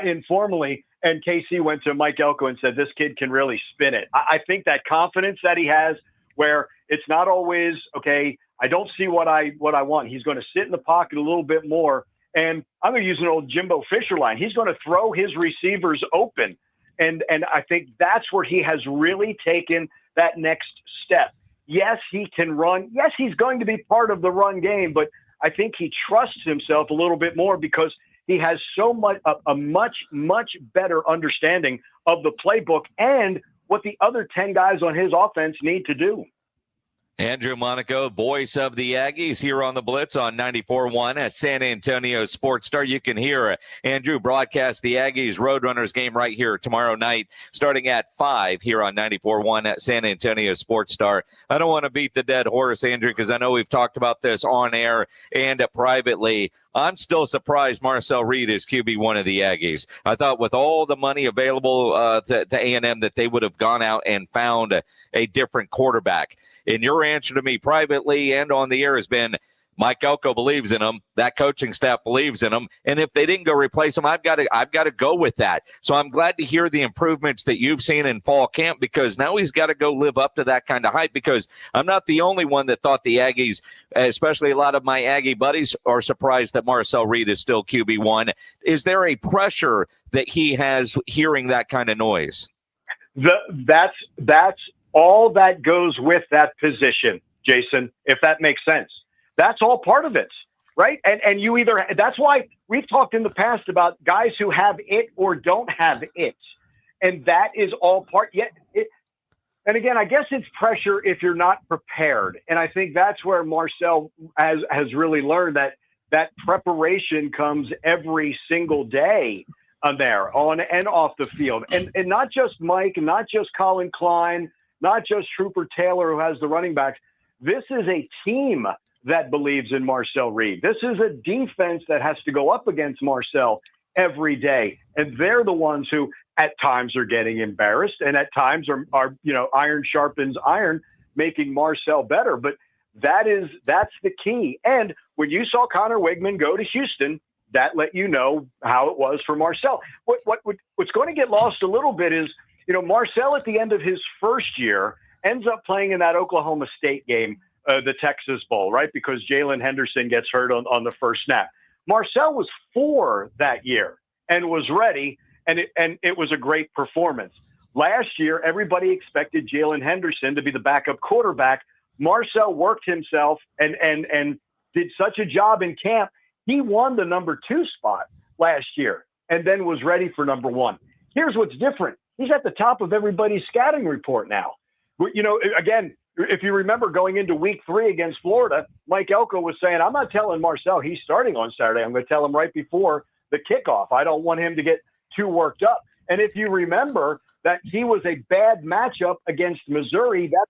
informally. And KC went to Mike Elko and said, this kid can really spin it. I think that confidence that he has, where it's not always, okay, I don't see what I want. He's going to sit in the pocket a little bit more. And I'm going to use an old Jimbo Fisher line. He's going to throw his receivers open. And I think that's where he has really taken that next step. Yes, he can run. Yes, he's going to be part of the run game, but I think he trusts himself a little bit more because he has so much a much better understanding of the playbook and what the other 10 guys on his offense need to do. Andrew Monaco, voice of the Aggies, here on the Blitz on 94.1 at San Antonio Sports Star. You can hear Andrew broadcast the Aggies Roadrunners game right here tomorrow night, starting at 5 here on 94.1 at San Antonio Sports Star. I don't want to beat the dead horse, Andrew, because I know we've talked about this on air and privately. I'm still surprised Marcel Reed is QB1 of the Aggies. I thought with all the money available to A&M that they would have gone out and found a different quarterback. And your answer to me privately and on the air has been Mike Elko believes in him. That coaching staff believes in him. And if they didn't go replace him, I've got to go with that. So I'm glad to hear the improvements that you've seen in fall camp, because now he's got to go live up to that kind of hype, because I'm not the only one that thought the Aggies, especially a lot of my Aggie buddies, are surprised that Marcel Reed is still QB1. Is there a pressure that he has hearing that kind of noise? That's all that goes with that position, Jason, if that makes sense. That's all part of it, right? And you either, that's why we've talked in the past about guys who have it or don't have it. And that is all part, and again, I guess it's pressure if you're not prepared. And I think that's where Marcel has really learned that preparation comes every single day there, on and off the field. And not just Mike, and not just Colin Klein, not just Trooper Taylor, who has the running backs. This is a team that believes in Marcel Reed. This is a defense that has to go up against Marcel every day. And they're the ones who at times are getting embarrassed, and at times are iron sharpens iron, making Marcel better. But that's the key. And when you saw Connor Wigman go to Houston, that let you know how it was for Marcel. What's going to get lost a little bit is, Marcel at the end of his first year ends up playing in that Oklahoma State game, the Texas Bowl, right? Because Jalen Henderson gets hurt on the first snap. Marcel was 4 that year and was ready, and it was a great performance. Last year, everybody expected Jalen Henderson to be the backup quarterback. Marcel worked himself and did such a job in camp. He won the number 2 spot last year and then was ready for number 1. Here's what's different. He's at the top of everybody's scouting report now. Again, if you remember going into week 3 against Florida, Mike Elko was saying, I'm not telling Marcel he's starting on Saturday. I'm going to tell him right before the kickoff. I don't want him to get too worked up. And if you remember that he was a bad matchup against Missouri, that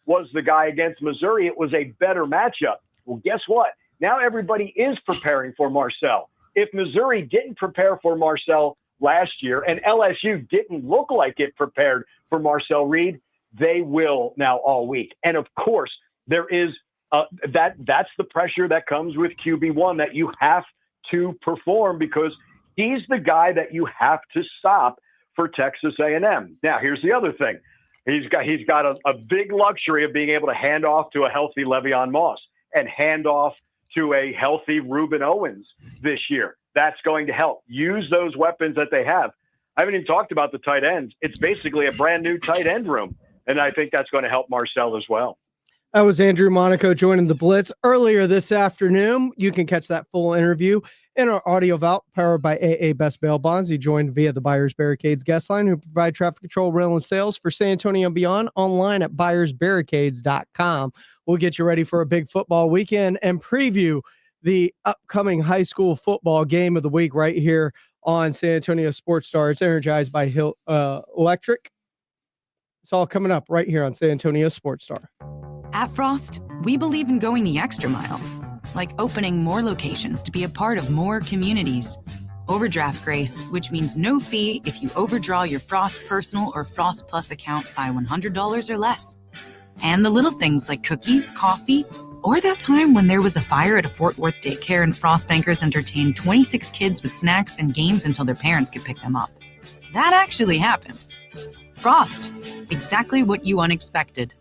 was the guy against Missouri. It was a better matchup. Well, guess what? Now everybody is preparing for Marcel. If Missouri didn't prepare for Marcel last year and LSU didn't look like it prepared for Marcel Reed, they will now all week. And of course, there is that's the pressure that comes with QB1, that you have to perform because he's the guy that you have to stop for Texas A&M. Now, here's the other thing. He's got a big luxury of being able to hand off to a healthy Le'Veon Moss and hand off to a healthy Reuben Owens this year. That's going to help. Use those weapons that they have. I haven't even talked about the tight ends. It's basically a brand new tight end room. And I think that's going to help Marcel as well. That was Andrew Monaco joining the Blitz earlier this afternoon. You can catch that full interview in our audio vault powered by AA Best Bail Bonds. He joined via the Buyers Barricades guest line, who provide traffic control, rental, and sales for San Antonio and beyond, online at buyersbarricades.com. We'll get you ready for a big football weekend and preview the upcoming high school football game of the week right here on San Antonio Sports Star. It's energized by Electric. It's all coming up right here on San Antonio Sports Star. At Frost, we believe in going the extra mile, like opening more locations to be a part of more communities. Overdraft grace, which means no fee if you overdraw your Frost Personal or Frost Plus account by $100 or less. And the little things like cookies, coffee, or that time when there was a fire at a Fort Worth daycare and Frost Bankers entertained 26 kids with snacks and games until their parents could pick them up. That actually happened. Frost, exactly what you unexpected.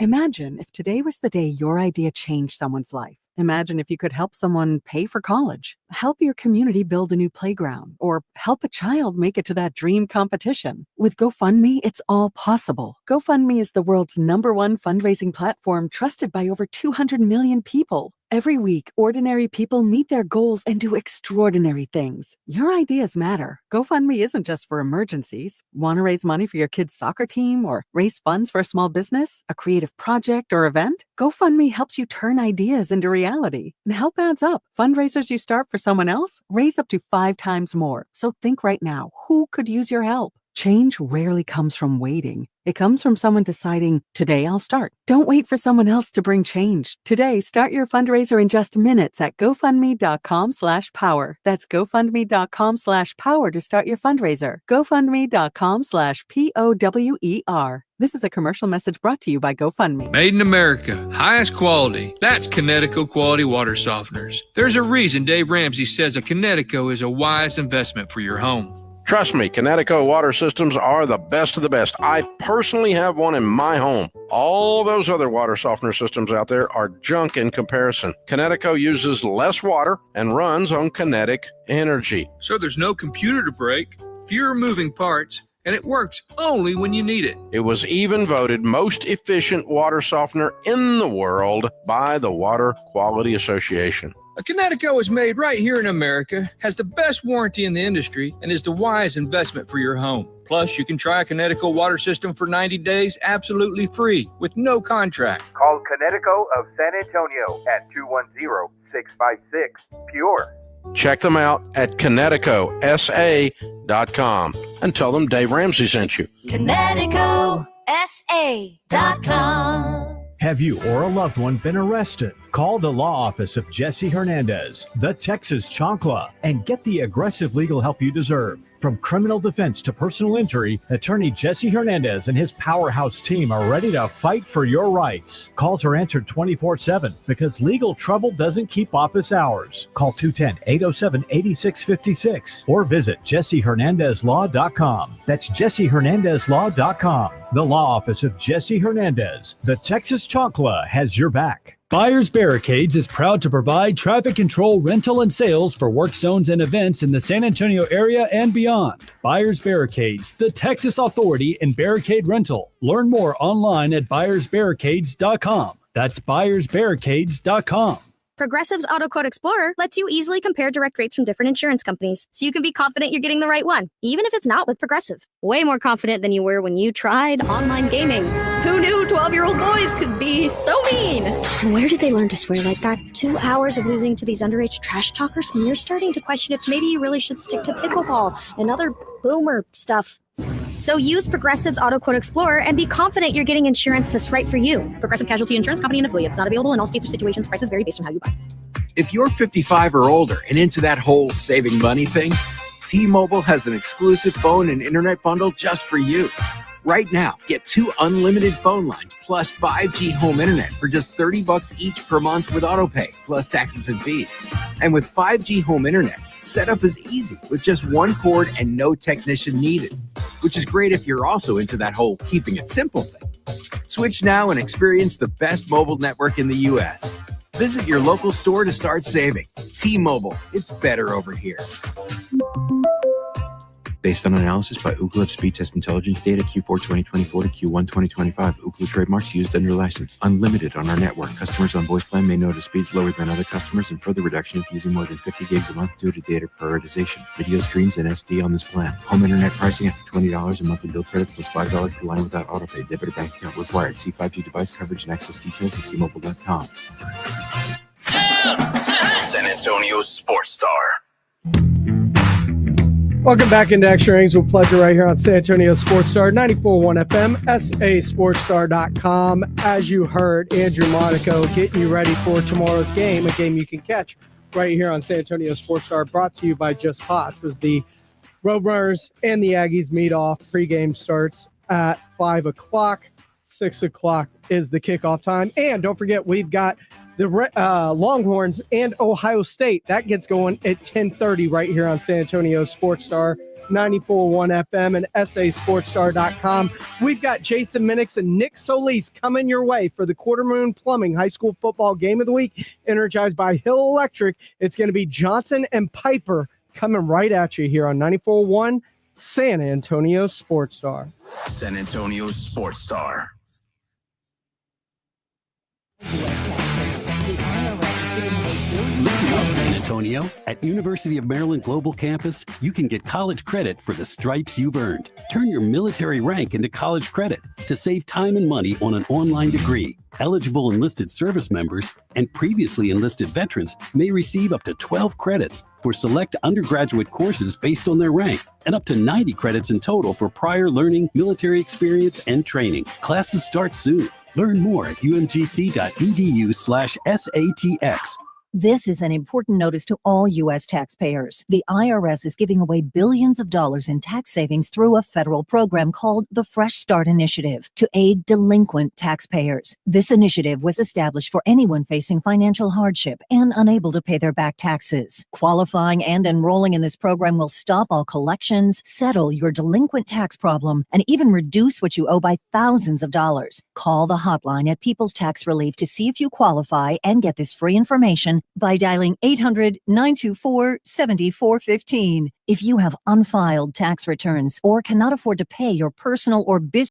Imagine if today was the day your idea changed someone's life. Imagine if you could help someone pay for college, help your community build a new playground, or help a child make it to that dream competition. With GoFundMe, it's all possible. GoFundMe is the world's #1 fundraising platform trusted by over 200 million people. Every week, ordinary people meet their goals and do extraordinary things. Your ideas matter. GoFundMe isn't just for emergencies. Want to raise money for your kid's soccer team or raise funds for a small business, a creative project, or event? GoFundMe helps you turn ideas into reality. And help adds up. Fundraisers you start for someone else raise up to 5 times more. So think right now, who could use your help? Change rarely comes from waiting. It comes from someone deciding, today I'll start. Don't wait for someone else to bring change. Today, start your fundraiser in just minutes at GoFundMe.com/power. That's GoFundMe.com/power to start your fundraiser. GoFundMe.com/POWER. This is a commercial message brought to you by GoFundMe. Made in America. Highest quality. That's Kinetico Quality Water Softeners. There's a reason Dave Ramsey says a Kinetico is a wise investment for your home. Trust me, Kinetico water systems are the best of the best. I personally have one in my home. All those other water softener systems out there are junk in comparison. Kinetico uses less water and runs on kinetic energy. So there's no computer to break, fewer moving parts, and it works only when you need it. It was even voted most efficient water softener in the world by the Water Quality Association. A Kinetico is made right here in America, has the best warranty in the industry, and is the wise investment for your home. Plus, you can try a Kinetico water system for 90 days absolutely free with no contract. Call Kinetico of San Antonio at 210-656-PURE. Check them out at KineticoSA.com and tell them Dave Ramsey sent you. KineticoSA.com. Have you or a loved one been arrested? Call the law office of Jesse Hernandez, the Texas Chancla, and get the aggressive legal help you deserve. From criminal defense to personal injury, attorney Jesse Hernandez and his powerhouse team are ready to fight for your rights. Calls are answered 24/7 because legal trouble doesn't keep office hours. Call 210-807-8656 or visit jessehernandezlaw.com. That's jessehernandezlaw.com. The law office of Jesse Hernandez, the Texas Chancla, has your back. Buyers Barricades is proud to provide traffic control, rental, and sales for work zones and events in the San Antonio area and beyond. Buyers Barricades, the Texas authority in barricade rental. Learn more online at buyersbarricades.com. That's buyersbarricades.com. Progressive's Auto Quote Explorer lets you easily compare direct rates from different insurance companies, so you can be confident you're getting the right one, even if it's not with Progressive. Way more confident than you were when you tried online gaming. Who knew 12-year-old boys could be so mean? And where did they learn to swear like that? 2 hours of losing to these underage trash talkers, and you're starting to question if maybe you really should stick to pickleball and other boomer stuff. So use Progressive's Auto Quote Explorer and be confident you're getting insurance that's right for you. Progressive Casualty Insurance Company and affiliates. Not available in all states or situations. Prices vary based on how you buy. If you're 55 or older and into that whole saving money thing, T-Mobile has an exclusive phone and internet bundle just for you. Right now, get 2 unlimited phone lines plus 5G home internet for just $30 each per month with AutoPay, plus taxes and fees. And with 5G home internet, setup is easy with just 1 cord and no technician needed, which is great if you're also into that whole keeping it simple thing. Switch now and experience the best mobile network in the U.S. Visit your local store to start saving. T-Mobile, it's better over here. Based on analysis by Ookla Speed Test Intelligence data Q4 2024 to Q1 2025, Ookla trademarks used under license. Unlimited on our network. Customers on voice plan may notice speeds lower than other customers and further reduction if using more than 50 gigs a month due to data prioritization. Video streams and SD on this plan. Home internet pricing after $20 a monthly bill credit plus $5 per line without autopay. Debit or bank account required. See 5G device coverage and access details at T-Mobile.com. San Antonio Sports Star. Welcome back into Extra Innings with Pleasure right here on San Antonio Sports Star, 94.1 FM, sasportstar.com. As you heard, Andrew Monaco getting you ready for tomorrow's game, a game you can catch right here on San Antonio Sports Star, brought to you by Just Pots, as the Roadrunners and the Aggies meet off. Pregame starts at 5 o'clock. 6 o'clock is the kickoff time. And don't forget, we've got the Longhorns and Ohio State. That gets going at 10:30 right here on San Antonio Sports Star, 94.1 FM and sasportstar.com. We've got Jason Minix and Nick Solis coming your way for the Quarter Moon Plumbing High School Football Game of the Week, energized by Hill Electric. It's going to be Johnson and Piper coming right at you here on 94.1 San Antonio Sports Star. San Antonio Sports Star. Listen up, San Antonio. At University of Maryland Global Campus, you can get college credit for the stripes you've earned. Turn your military rank into college credit to save time and money on an online degree. Eligible enlisted service members and previously enlisted veterans may receive up to 12 credits for select undergraduate courses based on their rank, and up to 90 credits in total for prior learning, military experience, and training. Classes start soon. Learn more at umgc.edu/SATX. This is an important notice to all U.S. taxpayers. The IRS is giving away billions of dollars in tax savings through a federal program called the Fresh Start Initiative to aid delinquent taxpayers. This initiative was established for anyone facing financial hardship and unable to pay their back taxes. Qualifying and enrolling in this program will stop all collections, settle your delinquent tax problem, and even reduce what you owe by thousands of dollars. Call the hotline at People's Tax Relief to see if you qualify and get this free information by dialing 800-924-7415. If you have unfiled tax returns or cannot afford to pay your personal or business